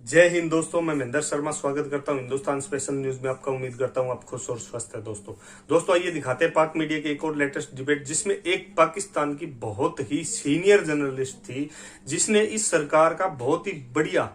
जय हिंद दोस्तों, मैं महेंद्र शर्मा स्वागत करता हूं हिंदुस्तान स्पेशल न्यूज में आपका। उम्मीद करता हूं आप खुश और स्वस्थ है। दोस्तों आइए दिखाते हैं पाक मीडिया के एक और लेटेस्ट डिबेट, जिसमें एक पाकिस्तान की बहुत ही सीनियर जर्नलिस्ट थी, जिसने इस सरकार का बहुत ही बढ़िया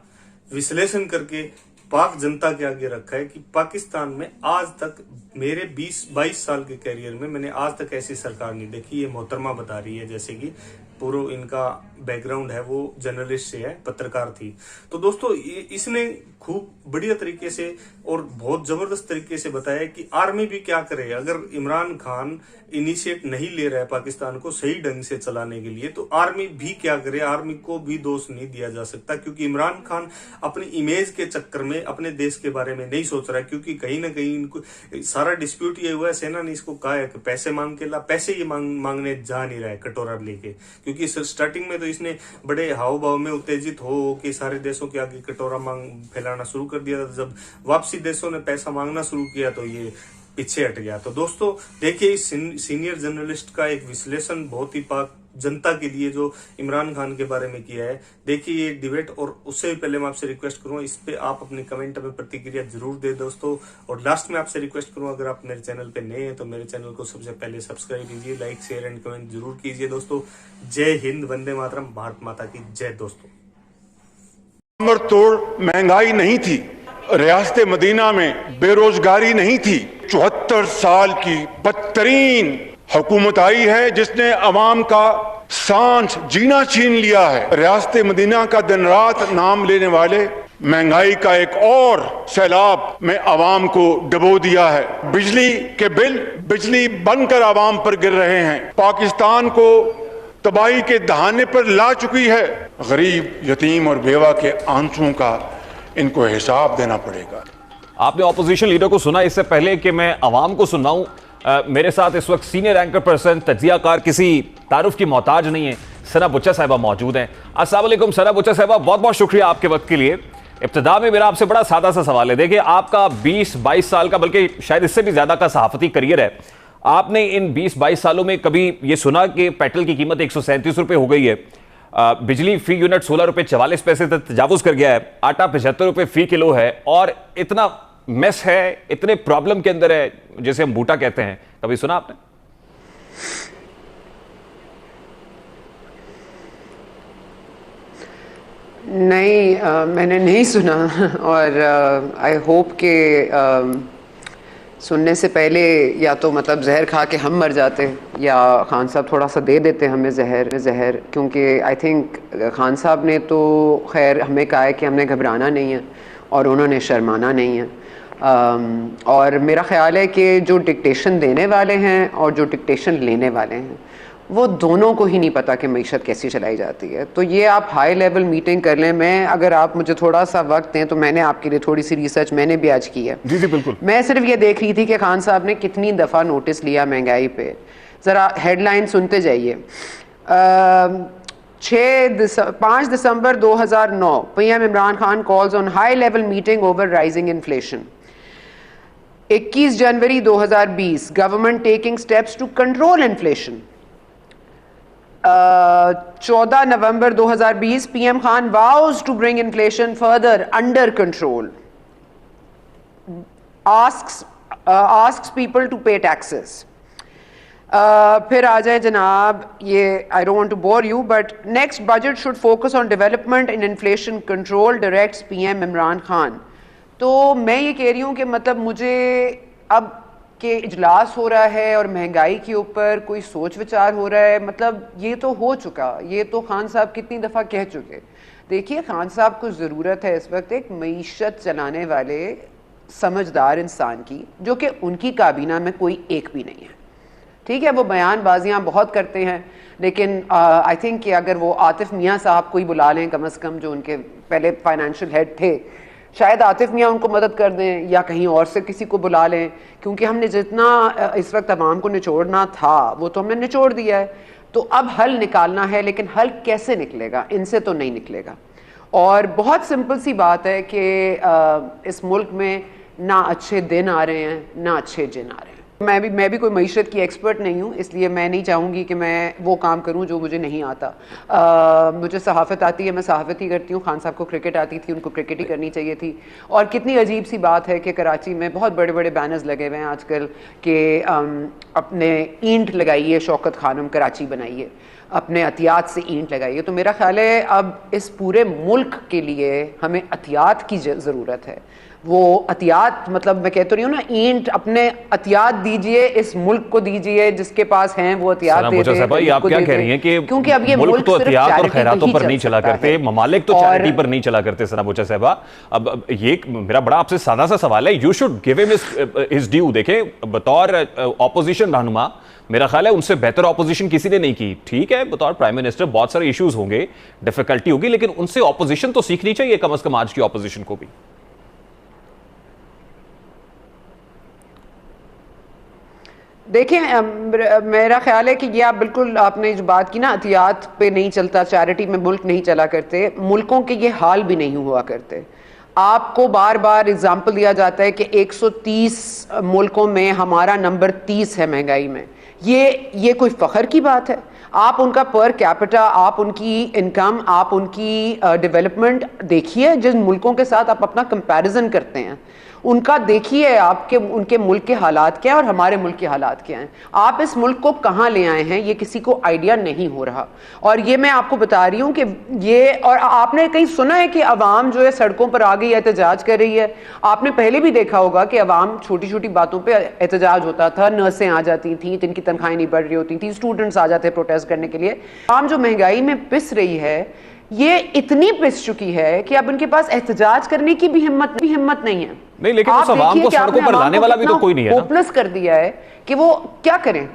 विश्लेषण करके पाक जनता के आगे रखा है कि पाकिस्तान में आज तक मेरे 20-22 साल के करियर में मैंने आज तक ऐसी सरकार नहीं देखी। ये मोहतरमा बता रही है, जैसे कि पूरा इनका बैकग्राउंड है वो जर्नलिस्ट से है, पत्रकार थी। तो दोस्तों इसने खूब बढ़िया तरीके से और बहुत जबरदस्त तरीके से बताया कि आर्मी भी क्या करे। अगर इमरान खान इनिशिएट नहीं ले रहा है पाकिस्तान को सही ढंग से चलाने के लिए, तो आर्मी भी क्या करे। आर्मी को भी दोष नहीं दिया जा सकता, क्योंकि इमरान खान अपनी इमेज के चक्कर में अपने देश के बारे में नहीं सोच रहा है। क्योंकि कहीं ना कहीं इनको सारा डिस्प्यूट ये हुआ है, सेना ने इसको कहा है कि पैसे मांग के ला, पैसे ये मांगने जा नहीं रहा है कटोरा लेके। क्योंकि स्टार्टिंग में तो इसने बड़े हाव भाव में उत्तेजित हो कि सारे देशों के आगे कटोरा मांग फैलाना शुरू कर दिया था। जब वापसी देशों ने पैसा मांगना शुरू किया तो ये पीछे हट गया। तो दोस्तों देखिए, इस सीनियर जर्नलिस्ट का एक विश्लेषण बहुत ही पाक जनता के लिए जो इमरान खान के बारे में किया है। देखिए ये डिबेट, और उससे भी पहले मैं आपसे रिक्वेस्ट करूंगा इस पे आप अपने कमेंट में प्रतिक्रिया जरूर दे दोस्तों। और लास्ट में आपसे रिक्वेस्ट करूंगा, अगर आप मेरे चैनल पे नए हैं तो मेरे चैनल को सबसे पहले सब्सक्राइब कीजिए, लाइक शेयर एंड कमेंट जरूर कीजिए दोस्तों। जय हिंद, वंदे मातरम, भारत माता की जय दोस्तों। कमर तोड़ महंगाई नहीं थी, रियासत मदीना में बेरोजगारी नहीं थी। 74 साल की बदतरीन हुकूमत आई है जिसने अवाम का सांस जीना छीन लिया है। रियासत मदीना का दिन रात नाम लेने वाले महंगाई का एक और सैलाब में अवाम को डुबो दिया है। बिजली के बिल बिजली बनकर अवाम पर गिर रहे हैं। पाकिस्तान को तबाही के दहाने पर ला चुकी है। गरीब, यतीम और बेवा के आंसुओं का इनको हिसाब देना पड़ेगा। आपने ऑपोजिशन लीडर को सुना। इससे पहले कि मैं अवाम को सुनाऊं, मेरे साथ इस वक्त सीनियर एंकर पर्सन, तज्जियाकार, किसी तारुफ की मोहताज नहीं है, सना बुच्चा साहिबा मौजूद हैं। अस्सलाम वालेकुम सना बुच्चा साहिबा, बहुत बहुत शुक्रिया आपके वक्त के लिए। इब्तिदा में मेरा आपसे बड़ा सादा सा सवाल है। देखिए, आपका 20-22 साल का, बल्कि शायद इससे भी ज्यादा का सहाफती करियर है। आपने इन 20-22 सालों में कभी ये सुना कि पेट्रोल की कीमत 137 रुपये हो गई है, बिजली फी यूनिट 16 रुपये 44 पैसे तक तजावुज कर गया है, आटा 75 रुपये फी किलो है, और इतना मेस है, इतने प्रॉब्लम के अंदर है जैसे हम बूटा कहते हैं। कभी सुना आपने? नहीं, मैंने नहीं सुना। और आई होप के सुनने से पहले या तो मतलब जहर खा के हम मर जाते, या खान साहब थोड़ा सा दे देते हमें जहर। क्योंकि आई थिंक खान साहब ने तो खैर हमें कहा है कि हमने घबराना नहीं है और उन्होंने शर्माना नहीं है। और मेरा ख्याल है कि जो डिक्टेशन देने वाले हैं और जो डिक्टेशन लेने वाले हैं, वो दोनों को ही नहीं पता कि मईशत कैसी चलाई जाती है। तो ये आप हाई लेवल मीटिंग कर लें। मैं, अगर आप मुझे थोड़ा सा वक्त दें तो मैंने आपके लिए थोड़ी सी रिसर्च मैंने भी आज की है। जी जी बिल्कुल। मैं सिर्फ ये देख रही थी कि खान साहब ने कितनी दफ़ा नोटिस लिया महंगाई पे। ज़रा हेडलाइन सुनते जाइए। 5 December 2009, PM Imran Khan calls on high level meeting over rising inflation. 21 January 2020, government taking steps to control inflation. 14 November 2020, PM Khan vows to bring inflation further under control, asks people to pay taxes. फिर आ जाए जनाब, ये I don't want to bore you, but next budget should focus on development and inflation control, directs PM Imran Khan. तो मैं ये कह रही हूँ कि मतलब मुझे अब कि इजलास हो रहा है और महंगाई के ऊपर कोई सोच विचार हो रहा है, मतलब ये तो हो चुका। ये तो खान साहब कितनी दफ़ा कह चुके। देखिए, खान साहब को ज़रूरत है इस वक्त एक मईशत चलाने वाले समझदार इंसान की, जो कि उनकी काबीना में कोई एक भी नहीं है। ठीक है, वो बयानबाजियाँ बहुत करते हैं, लेकिन आई थिंक कि अगर वो आतिफ मियाँ साहब को ही बुला लें कम अज़ कम, जो उनके पहले फाइनेंशियल हेड थे, शायद आतिफ मियाँ उनको मदद कर दें, या कहीं और से किसी को बुला लें। क्योंकि हमने जितना इस वक्त अवाम को निचोड़ना था वो तो हमने निचोड़ दिया है। तो अब हल निकालना है, लेकिन हल कैसे निकलेगा? इनसे तो नहीं निकलेगा। और बहुत सिंपल सी बात है कि इस मुल्क में ना अच्छे दिन आ रहे हैं ना अच्छे जिन आ रहे हैं। मैं भी कोई मईशत की एक्सपर्ट नहीं हूँ, इसलिए मैं नहीं चाहूँगी कि मैं वो काम करूँ जो मुझे नहीं आता। मुझे सहाफ़त आती है, मैं सहाफ़त ही करती हूँ। खान साहब को क्रिकेट आती थी, उनको क्रिकेट ही करनी चाहिए थी। और कितनी अजीब सी बात है कि कराची में बहुत बड़े बड़े बैनर्स लगे हुए हैं आजकल कि अपने ईंट लगाइए, शौकत खानम कराची बनाइए, अपने अतियात से ईंट लगाइए। तो मेरा ख्याल है अब इस पूरे मुल्क के लिए हमें अतियात की ज़रूरत है। वो अतियात, मतलब मैं कहती रही हूँ ना, ईंट अपने अतियात दीजिए, इस मुल्क को दीजिए, जिसके पास हैं वो अतियात दे दे। आप क्या कह रही हैं कि क्योंकि अब ये मुल्क तो अतियात और खैरातों पर नहीं चला करते, ममालिक तो चैरिटी पर नहीं चला करते। सना बुच्चा साहबा, अब ये मेरा बड़ा आपसे सादा सा सवाल है, you should give him his due. देखें, बतौर ऑपोजिशन रहनुमा मेरा ख्याल है उनसे बेहतर ऑपोजिशन किसी ने नहीं की। ठीक है, बतौर प्राइम मिनिस्टर बहुत सारे इश्यूज होंगे, डिफिकल्टी होगी, लेकिन उनसे ऑपोजिशन तो सीखनी चाहिए कम से कम आज की ऑपोजिशन को भी। देखिए, मेरा ख्याल है कि ये आप बिल्कुल, आपने जो बात की ना, अतियात पे नहीं चलता, चैरिटी में मुल्क नहीं चला करते, मुल्कों के ये हाल भी नहीं हुआ करते। आपको बार बार एग्जाम्पल दिया जाता है कि 130 मुल्कों में हमारा नंबर 30 है महंगाई में। ये कोई फ़ख्र की बात है? आप उनका पर कैपिटा, आप उनकी इनकम, आप उनकी डेवलपमेंट देखिए, जिन मुल्कों के साथ आप अपना कंपैरिजन करते हैं उनका देखिए, आपके उनके मुल्क के हालात क्या हैं और हमारे मुल्क के हालात क्या हैं। आप इस मुल्क को कहाँ ले आए हैं ये किसी को आइडिया नहीं हो रहा। और ये मैं आपको बता रही हूँ कि ये, और आपने कहीं सुना है कि अवाम जो है सड़कों पर आ गई एहतजाज कर रही है? आपने पहले भी देखा होगा कि अवाम छोटी छोटी बातों पर एहतजाज होता था, नर्सें आ जाती थी, जिनकी तनख्वाहें नहीं बढ़ रही होती थी, स्टूडेंट्स आ जाते प्रोटेस्ट करने के लिए। आम जो महंगाई में पिस रही है, ये इतनी पिस चुकी है कि अब उनके पास एहतजाज करने की भी हिम्मत नहीं है। नहीं, लेकिन उस अवाम को सड़कों पर लाने वाला भी तो कोई नहीं है ना। होपलेस कर दिया है कि वो क्या करें।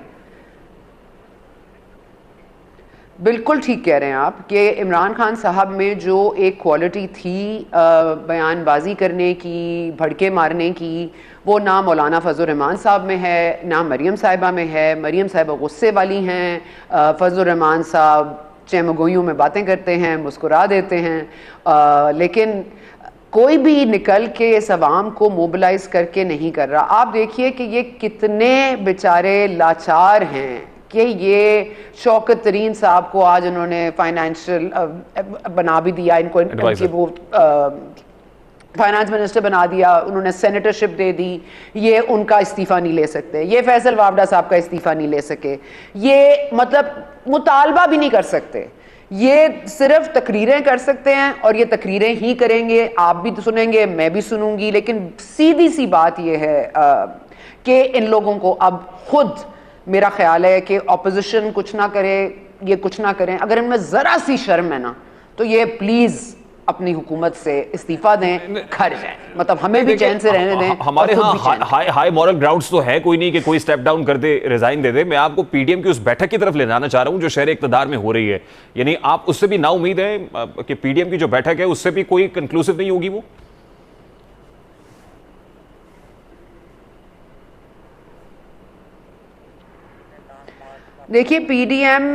बिल्कुल ठीक कह रहे हैं आप कि इमरान खान साहब में जो एक क्वालिटी थी बयानबाजी करने की, भड़के मारने की, वो ना मौलाना फजल रहमान साहब में है, ना मरियम साहिबा में है। मरियम साहिबा गुस्से वाली हैं, फजल रहमान साहब चैमगोइयों में बातें करते हैं, मुस्कुरा देते हैं, लेकिन कोई भी निकल के इस अवाम को मोबिलाइज करके नहीं कर रहा। आप देखिए कि ये कितने बेचारे लाचार हैं कि ये शौकत तरीन साहब को आज उन्होंने फाइनेंशियल बना भी दिया, इनको वो फाइनेंस मिनिस्टर बना दिया, उन्होंने सेनेटरशिप दे दी, ये उनका इस्तीफा नहीं ले सकते, ये फैसल वावडा साहब का इस्तीफा नहीं ले सके, ये मतलब मुतालबा भी नहीं कर सकते, ये सिर्फ तकरीरें कर सकते हैं और ये तकरीरें ही करेंगे। आप भी तो सुनेंगे, मैं भी सुनूंगी, लेकिन सीधी सी बात ये है कि इन लोगों को अब खुद, मेरा ख्याल है कि ऑपोजिशन कुछ ना करे, ये कुछ ना करें, अगर इनमें जरा सी शर्म है ना, तो ये प्लीज अपनी हुकूमत से इस्तीफा दें, घर जाएं, मतलब हमें भी चैन से रहने दें। हमारे यहाँ हाई मॉरल ग्राउंड्स तो है कोई नहीं कि कोई स्टेप डाउन कर दे, रिजाइन दे दे। मैं आपको पीडीएम की उस बैठक की तरफ ले जाना चाह रहा हूं जो शहर इक्तदार में हो रही है। यानी आप उससे भी ना उम्मीद है कि पीडीएम की जो बैठक है उससे भी कोई कंक्लूसिव नहीं होगी वो? देखिए, पीडीएम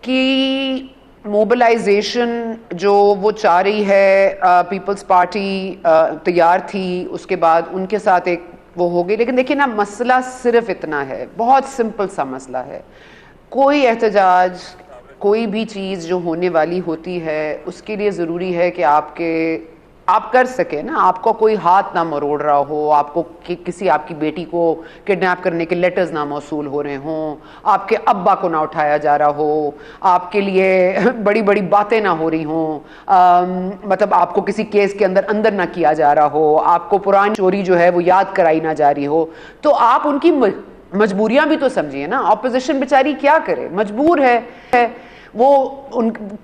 की मोबिलाइजेशन जो वो चाह रही है, पीपल्स पार्टी तैयार थी, उसके बाद उनके साथ एक वो हो गई। लेकिन देखिए ना, मसला सिर्फ इतना है, बहुत सिंपल सा मसला है। कोई एहतजाज, कोई भी चीज़ जो होने वाली होती है, उसके लिए ज़रूरी है कि आप कर सके ना, आपको कोई हाथ ना मरोड़ रहा हो, आपको किसी आपकी बेटी को किडनैप करने के लेटर्स ना मौसूल हो रहे हों, आपके अब्बा को ना उठाया जा रहा हो, आपके लिए बड़ी बड़ी बातें ना हो रही हों, मतलब आपको किसी केस के अंदर ना किया जा रहा हो, आपको पुरानी चोरी जो है वो याद कराई ना जा रही हो, तो आप उनकी मजबूरियां भी तो समझिए ना। ऑपोजिशन बेचारी क्या करे, मजबूर है वो,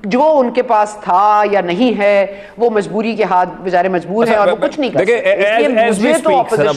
जो उनके पास था या नहीं है, वो मजबूरी के हाथ बेचारे मजबूर हैं और वो कुछ नहीं कर सकते। इसलिए मुझे तो ऑपोजिशन